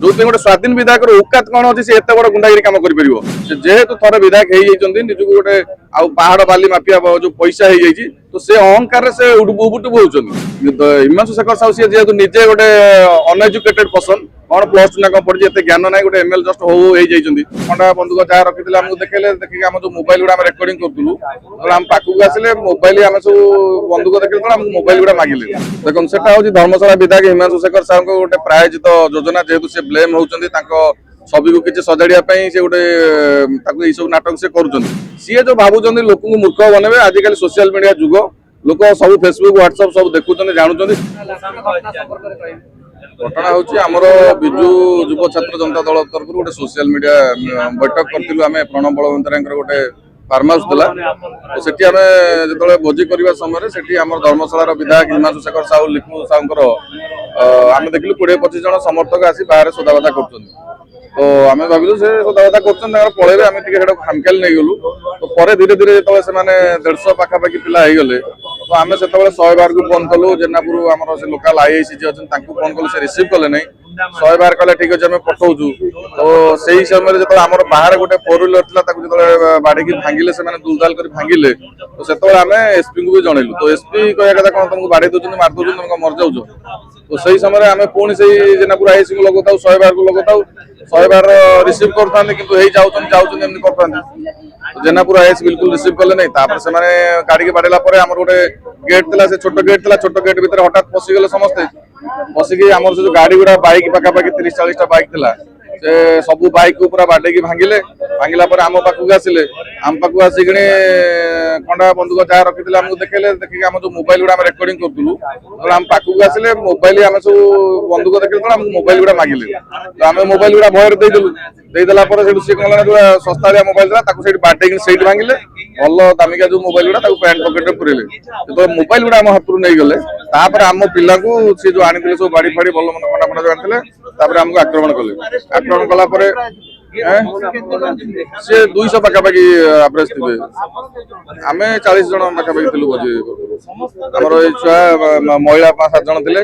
जो गोटे स्वाधीन विधायक औकात कौन अच्छी से एत बड़ गुंडागिरी कम कर जेहेतु थर विधायक निजक गोटे पहाड़ बाली माफिया जो पैसा हो जाए तो से अहंकार से उबुटुब होती हिमांशु शेखर साहू सी जेहेतु निजे गोटे अनएजुकेटेड पर्सन कौन प्लस टू ना कौन पढ़ी एत ज्ञान ना गोटे एमएल जस्ट हो खंडा बंदूक जहाँ रखी आमको देखे देखिए आम जो मोबाइल गुड़ा रेकर्डिंग करूँ आम पाखक आसिले मोबाइल आम सब बंदूक देखे मोबाइल गुड़ा मागिले देखो से धर्मशाला विधायक हिमांशु शेखर साहू गोटे प्रायोजित योजना जेहेतु से ब्लेम होती छवि को किसी सजाड़ा से गोटे सब नाटक से कर जो भावुं लोक को मूर्ख बनबे आजिकल सोशल मीडिया जुग लोक सब फेसबुक व्हाट्सएप सब देखुं जानूँ घटना हूँ आमर विजु युव छात्र जनता दल तरफ गोटे सोशल मीडिया बैठक करूँ आम प्रणब बलवंतर गोटे फार्म हाउस था सेठी आम जो भोजी करने समय से आम धर्मशाला विधायक हिमांशु शेखर साहू लिपु साहू आम देखिलु 20-25 जन समर्थक आसी बाहर सदाबादा कर तो आम भाविलु से सदाबादा कर पलैबे आम खामख्याल नहीं गलु तो पर धीरे धीरे जो से 150 पाखापाखि पिला गले तो आम से 100 को फोन कलु जेनापुर आम से लोकाल आईआईसी जी अच्छा फोन कलु से रिसीव कले नहीं 100 बार कहले ठीक अच्छे पठाऊ तो से ही समय जो आम बाहर गोटे 4 व्हीलर था जो बाड़ी भांगिले से दुलदाल कर भांगिले तो से आम एसपी को भी जनइलु तो एसपी कह कथा कौन तुमको बाड़ी दौर मार दौर तुम मर जाऊ तो सही समय आम पुणी से जेनापुर आईआईसी को लगता 100 बार को लगता 100 बार रिसीव करते कि करते जेनापुर आईएस बिल्कुल रिसीव कले नहीं से गाड़ी के बाड़ेला आम गोटे गेट था छोट गेट था छोट गेट भितर हठात पशिगले समस्ते पशिकी आम से गाड़ी गुड़ा बाइक पाखापाखि 30-40 बाइक था से सब बाइक को पूरा बाडे भांगिले भांगिला आम पाखक आसिले आम पाखक आसिक खंडा बंदूक जहाँ रखी आमको देखे देखिए आम जो मोबाइल गुड़ा रेकर्डिंग करूँ आम पाखक आसिले मोबाइल आम सब बंदूक देखे मोबाइल गुड़ा मागिले तो आम मोबाइल गुड़ा भयर देदेला सी कौन जो सस्ता मोबाइल था बाडे से भांगिले भल दामिका जो मोबाइल गुड़ा पैंट पकेट में पुरेले जो मोबाइल गुड़ा आम हाथ नहीं गले आम पिला सी जो आनी सब बाड़ी फाड़ी भल मन खंडा फंडा जो आनी आमको आक्रमण कले आक्रमण कला सी 200 पाखापाखि एवरेज थे आम 40 जन पाखापाखि थी भोजी आमर छुआ महिला 5-7 जन थे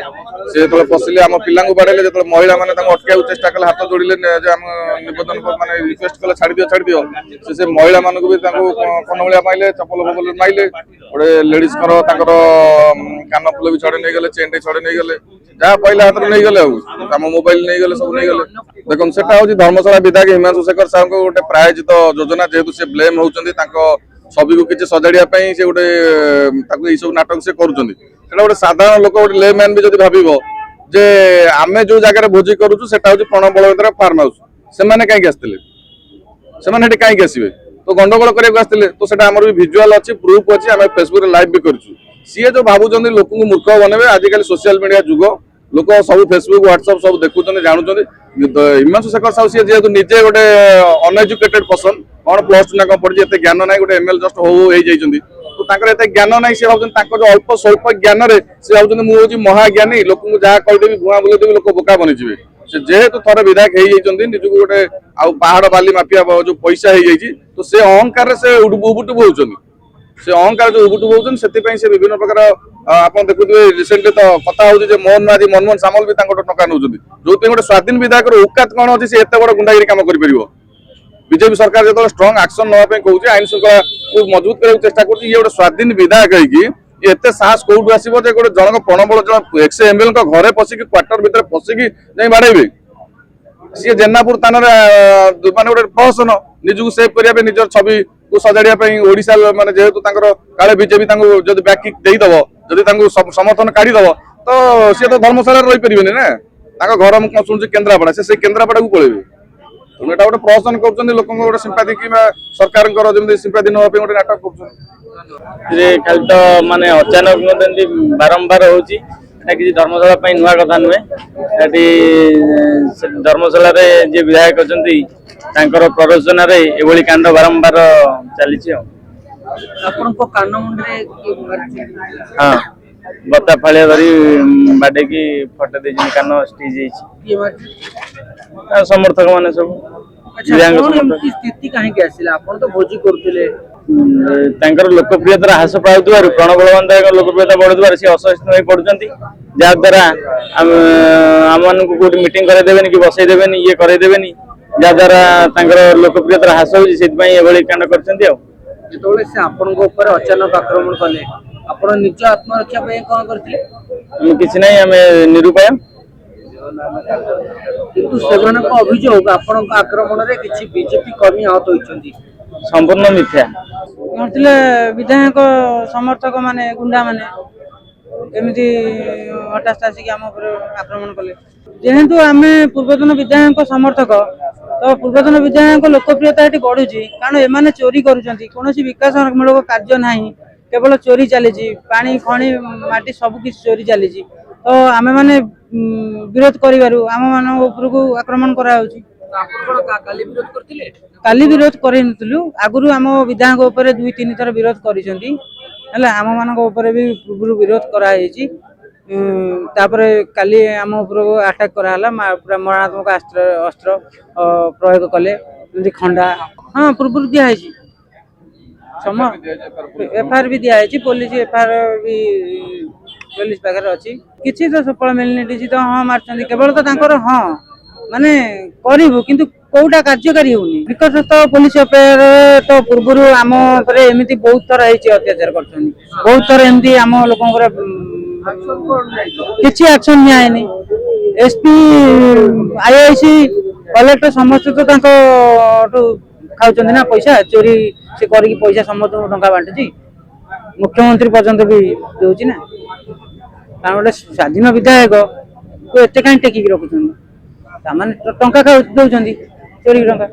सी जो पशिले आम पिला बाड़े जो महिला मैंने अटका चेष्टा कले हाथ जोड़े नवेदन मैंने रिक्वेस्ट कले छाड़ दियो से महिला मानक भी कनमुलिया माइले चपल फपल माइले गोटे लेडीज कान फुल भी छड़े नहीं गले चेन टे छड़े नहीं गले जहाँ पहले हाथ में नहीं गले आम मोबाइल नहीं गले सब नहीं गले देखो से धर्मशाला विधायक हिमांशु शेखर साहू गोटे प्रायोजित योजना जेहेतु से ब्लेम होती छवि को किसी सजाड़ा से गोटे सब नाटक से कर गोटे साधारण लोक गोटे लेमैन भी जब भाव जे आम जो जगह भोजी करूँ से प्रणब बलवंतर फार्म हाउस से कहीं आसते कहीं आसवे तो गंडगोल करने आसते तो आमर भी भिजुआल अच्छी प्रूफ अच्छी आम फेसबुक लाइव भी करूँ सी जो भावुं लोक को मूर्ख बनबे आजिकल सोशल मीडिया जुग लोक सब फेसबुक व्हाट्सएप सब देखुं जानूँ हिमांशु शेखर साहू सी जेहेतु निजे गोटे अनएजुकेटेड पर्सन कौन प्लस टू ना कौन पढ़ी एत ज्ञान ना गोटे एमएल जस्ट हो एत ज्ञान ना सी भाव जो अल्प स्वल्प ज्ञान से भाव मुझे महाज्ञानी लोक जहाँ कहीदेवी भुआ बुलेदेवी लोक बोका बनीजे से जेहेतु थर विधायक निजक गोटे पहाड़ बाली माफिया जो पैसा हो जाए तो से अहंकार से उबुटुब होती से अहंकार जो उबुटुब होती से विभिन्न प्रकार आप देखुए रिसेंटली तो कथा हो मोहन माझी मनमोहन सामल भी टका नौ जो गोटे स्वाधीन विधायक औकात कौन अच्छी से एत बड़ गुंडागिरी कम कर बीजेपी सरकार जो स्ट्रंग एक्शन नापी कहूँ आईन श्रृंखला को मजबूत करने चेष्टा कर गोटे स्वाधीन विधायक एत साहस कौटू आसो गोटे जन प्रणब जन एक्स एमएल घरे पशिकी क्वार्टर भितर पशिकी नहीं बाड़े सी जेनापुर थाना मानते गोटे प्रहसन निजक सेव करने निजर छवि को सजाड़ा ओडिशा माने जेहेतु काले बीजेपी जब बैक किक देदेव जदि समर्थन काढ़ीदेव तो सी तो धर्मशाला रही पारे ना घर मुझे शुणुची केन्द्रापड़ा से केन्द्रापड़ा को पलैबे तेणु एटा गोटे प्रहसन कर लोक गोटे सिंपाथी कि सरकार जमी सिंपाथी नापी गोटे नाटक कर तो माने अचानक बारंबार हो किसी धर्मशाला नुआ कथा नुहे धर्मशाला जी विधायक अच्छा प्ररोचन ये कांड बारंबार चली हाँ बता फाड़िया धरी बाडे की फटे दे कान स्टीज समर्थक माने सब स्थिति कहीं आसिला आपण तो भोजी करथिले लोकप्रियता ह्रास पाउथार प्रणब बलवंतर लोकप्रियता बढ़ुवर सी असहिष्णु हो पड़ुंट ଯାହାଦ୍ୱାରା ଆମମାନଙ୍କୁ କୋଉଠି ମିଟିଂ କରାଇଦେବେନି କି ବସେଇଦେବେନି ଇଏ କରାଇଦେବେନି, ଯାହାଦ୍ୱାରା ତାଙ୍କର ଲୋକପ୍ରିୟତା ହ୍ରାସ ହେଉଛି। ସେଥିପାଇଁ ଏଭଳି କାଣ୍ଡ କରିଛନ୍ତି। ଆଉ ଯେତେବେଳେ ସେ ଆପଣଙ୍କ ଉପରେ ଅଚାନକ ଆକ୍ରମଣ କଲେ ଆପଣ ନିଜ ଆତ୍ମରକ୍ଷା ପାଇଁ କଣ କରିଥିଲେ? ଆମେ କିଛି ନାହିଁ, ଆମେ ନିରୁପାୟ। କିନ୍ତୁ ସେମାନଙ୍କ ଅଭିଯୋଗ ଆପଣଙ୍କ ଆକ୍ରମଣରେ କିଛି ବିଜେପି କର୍ମୀ ଆହତ ହୋଇଛନ୍ତି। ସମ୍ପୂର୍ଣ୍ଣ ମିଥ୍ୟା। ଥିଲେ ବିଧାୟକ ସମର୍ଥକ ମାନେ ଗୁଣ୍ଡା ମାନେ ଏମିତି ହଠାତ୍ ଆସିକି ଆମ ଉପରେ ଆକ୍ରମଣ କଲେ। ଯେହେତୁ ଆମେ ପୂର୍ବତନ ବିଧାୟକଙ୍କ ସମର୍ଥକ, ତ ପୂର୍ବତନ ବିଧାୟକଙ୍କ ଲୋକପ୍ରିୟତା ଏଠି ବଢୁଛି, କାରଣ ଏମାନେ ଚୋରି କରୁଛନ୍ତି, କୌଣସି ବିକାଶ ମୂଳକ କାର୍ଯ୍ୟ ନାହିଁ, କେବଳ ଚୋରି ଚାଲିଛି, ପାଣି ଖଣି ମାଟି ସବୁ କିଛି ଚୋରି ଚାଲିଛି। ତ ଆମେ ମାନେ ବିରୋଧ କରିବାରୁ ଆମ ମାନଙ୍କ ଉପରକୁ ଆକ୍ରମଣ କରାଯାଉଛି। କାଲି ବିରୋଧ କରିନଥିଲୁ, ଆଗରୁ ଆମ ବିଧାୟକ ଉପରେ 2-3 ଥର ବିରୋଧ କରିଛନ୍ତି। ହେଲା, ଆମ ମାନଙ୍କ ଉପରେ ବି ପୂର୍ବରୁ ବିରୋଧ କରାଯାଇଛି। ତାପରେ କାଲି ଆମ ଉପରକୁ ଆଟାକ୍ କରାହେଲା, ପୁରା ମରଣାତ୍ମକ ଅସ୍ତ୍ର ପ୍ରୟୋଗ କଲେ, ଯେମିତି ଖଣ୍ଡା। ହଁ, ପୂର୍ବରୁ ଦିଆହେଇଛି, ଏଫଆଇଆର ବି ଦିଆହେଇଛି, ପୋଲିସ ଏଫଆଇଆର ବି ପୋଲିସ ପାଖରେ ଅଛି। କିଛି ତ ସଫଳ ମିଳିନି। ଡିଜି ତ ହଁ ମାରୁଛନ୍ତି, କେବଳ ତ ତାଙ୍କର ହଁ ମାନେ କରିବୁ, କିନ୍ତୁ କୋଉଟା କାର୍ଯ୍ୟକାରୀ ହଉନି। ନିକଟସ୍ଥ ପୋଲିସ ଅଫିସର ତ ପୂର୍ବରୁ ଆମ ଉପରେ ଏମିତି ବହୁତ ଥର ହେଇଛି, ଅତ୍ୟାଚାର କରୁଛନ୍ତି ବହୁତ ଥର। ଏମିତି ଆମ ଲୋକଙ୍କର କିଛି ଆକ୍ସନ ନିଆହେଇନି। ଏସପି, ଆଇଆଇସି, କଲେକ୍ଟର ସମସ୍ତେ ତ ତାଙ୍କଠୁ ଖାଉଛନ୍ତି ନା ପଇସା ଚୋରି। ସେ କରିକି ପଇସା ସମସ୍ତଙ୍କୁ ଟଙ୍କା ବାଣ୍ଟୁଛି, ମୁଖ୍ୟମନ୍ତ୍ରୀ ପର୍ଯ୍ୟନ୍ତ ବି ଦଉଛି ନା। କାରଣ ଗୋଟେ ସ୍ୱାଧୀନ ବିଧାୟକ କୁ ଏତେ କାହିଁ ଟେକିକି ରଖୁଛନ୍ତି? ତାମାନେ ଟଙ୍କା ଦଉଛନ୍ତି, ଚୋରି ଟଙ୍କା।